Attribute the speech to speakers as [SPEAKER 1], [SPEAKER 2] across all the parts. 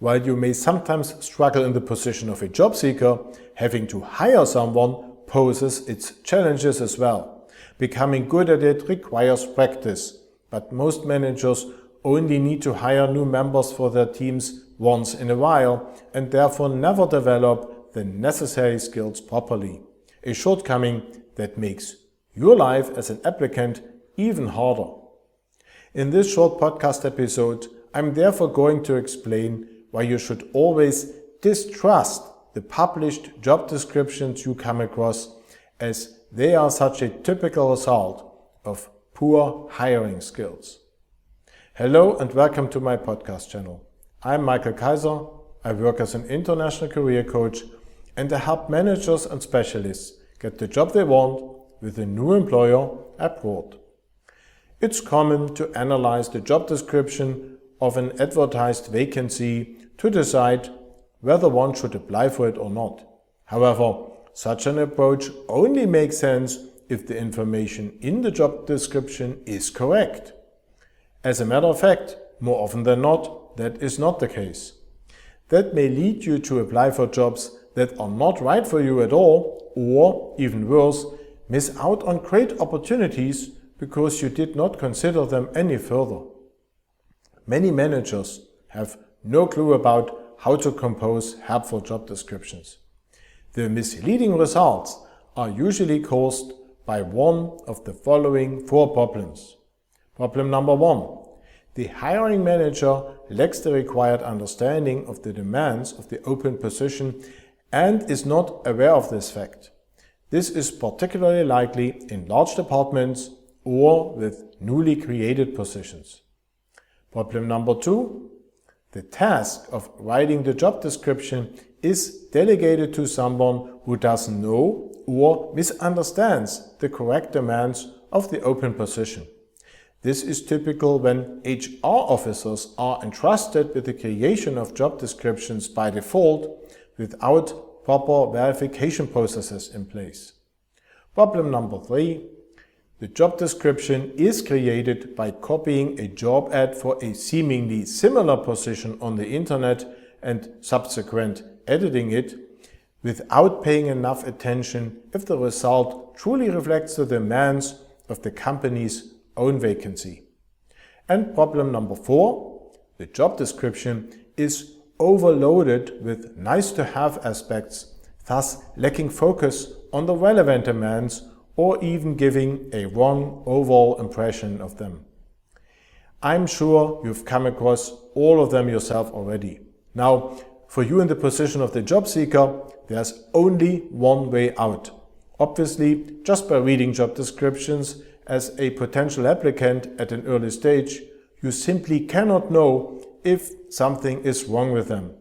[SPEAKER 1] While you may sometimes struggle in the position of a job seeker, having to hire someone poses its challenges as well. Becoming good at it requires practice, but most managers only need to hire new members for their teams once in a while and therefore never develop the necessary skills properly. A shortcoming that makes your life as an applicant even harder. In this short podcast episode, I'm therefore going to explain why you should always distrust the published job descriptions you come across, as they are such a typical result of poor hiring skills. Hello and welcome to my podcast channel. I'm Michael Kaiser. I work as an international career coach and I help managers and specialists get the job they want with a new employer abroad. It's common to analyze the job description of an advertised vacancy to decide whether one should apply for it or not. However, such an approach only makes sense if the information in the job description is correct. As a matter of fact, more often than not, that is not the case. That may lead you to apply for jobs that are not right for you at all, or, even worse, miss out on great opportunities because you did not consider them any further. Many managers have no clue about how to compose helpful job descriptions. The misleading results are usually caused by one of the following four problems. Problem number one: the hiring manager lacks the required understanding of the demands of the open position and is not aware of this fact. This is particularly likely in large departments or with newly created positions. Problem number two: the task of writing the job description is delegated to someone who doesn't know or misunderstands the correct demands of the open position. This is typical when HR officers are entrusted with the creation of job descriptions by default without proper verification processes in place. Problem number three: the job description is created by copying a job ad for a seemingly similar position on the internet and subsequent editing it without paying enough attention if the result truly reflects the demands of the company's own vacancy. And problem number four: the job description is overloaded with nice-to-have aspects, thus lacking focus on the relevant demands or even giving a wrong overall impression of them. I'm sure you've come across all of them yourself already. Now, for you in the position of the job seeker, there's only one way out. Obviously, just by reading job descriptions as a potential applicant at an early stage, you simply cannot know if something is wrong with them.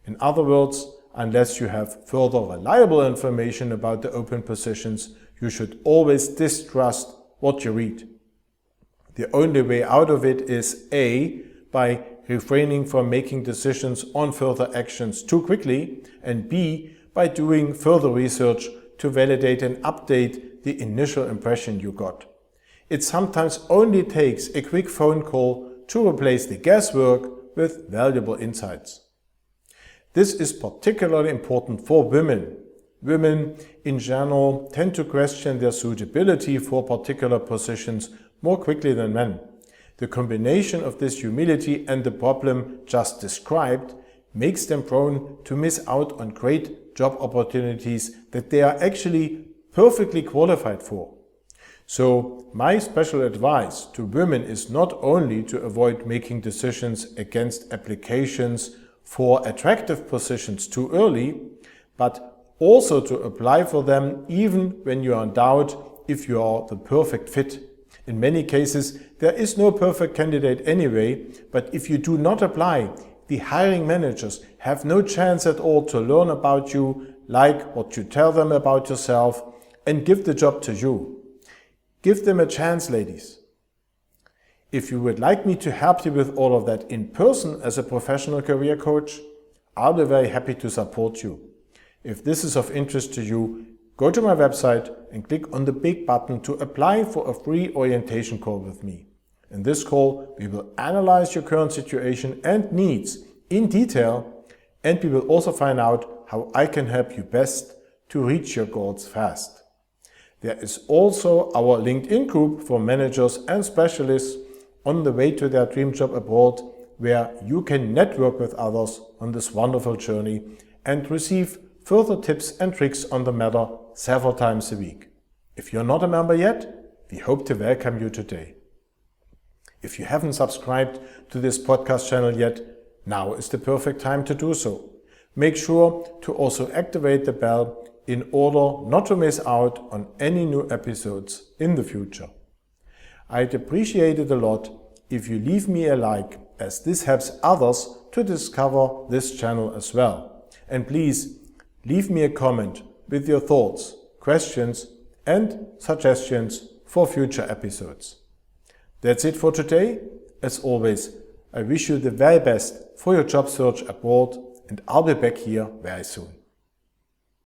[SPEAKER 1] In other words, unless you have further reliable information about the open positions, you should always distrust what you read. The only way out of it is A, by refraining from making decisions on further actions too quickly, and B, by doing further research to validate and update the initial impression you got. It sometimes only takes a quick phone call to replace the guesswork with valuable insights. This is particularly important for women. Women in general tend to question their suitability for particular positions more quickly than men. The combination of this humility and the problem just described makes them prone to miss out on great job opportunities that they are actually perfectly qualified for. So my special advice to women is not only to avoid making decisions against applications for attractive positions too early, but also to apply for them even when you are in doubt if you are the perfect fit. In many cases, there is no perfect candidate anyway, but if you do not apply, the hiring managers have no chance at all to learn about you, like what you tell them about yourself, and give the job to you. Give them a chance, ladies. If you would like me to help you with all of that in person as a professional career coach, I'll be very happy to support you. If this is of interest to you, go to my website and click on the big button to apply for a free orientation call with me. In this call, we will analyze your current situation and needs in detail, and we will also find out how I can help you best to reach your goals fast. There is also our LinkedIn group for managers and specialists on the way to their dream job abroad, where you can network with others on this wonderful journey and receive further tips and tricks on the matter several times a week. If you're not a member yet, we hope to welcome you today. If you haven't subscribed to this podcast channel yet, now is the perfect time to do so. Make sure to also activate the bell in order not to miss out on any new episodes in the future. I'd appreciate it a lot if you leave me a like, as this helps others to discover this channel as well. And please leave me a comment with your thoughts, questions and suggestions for future episodes. That's it for today. As always, I wish you the very best for your job search abroad, and I'll be back here very soon.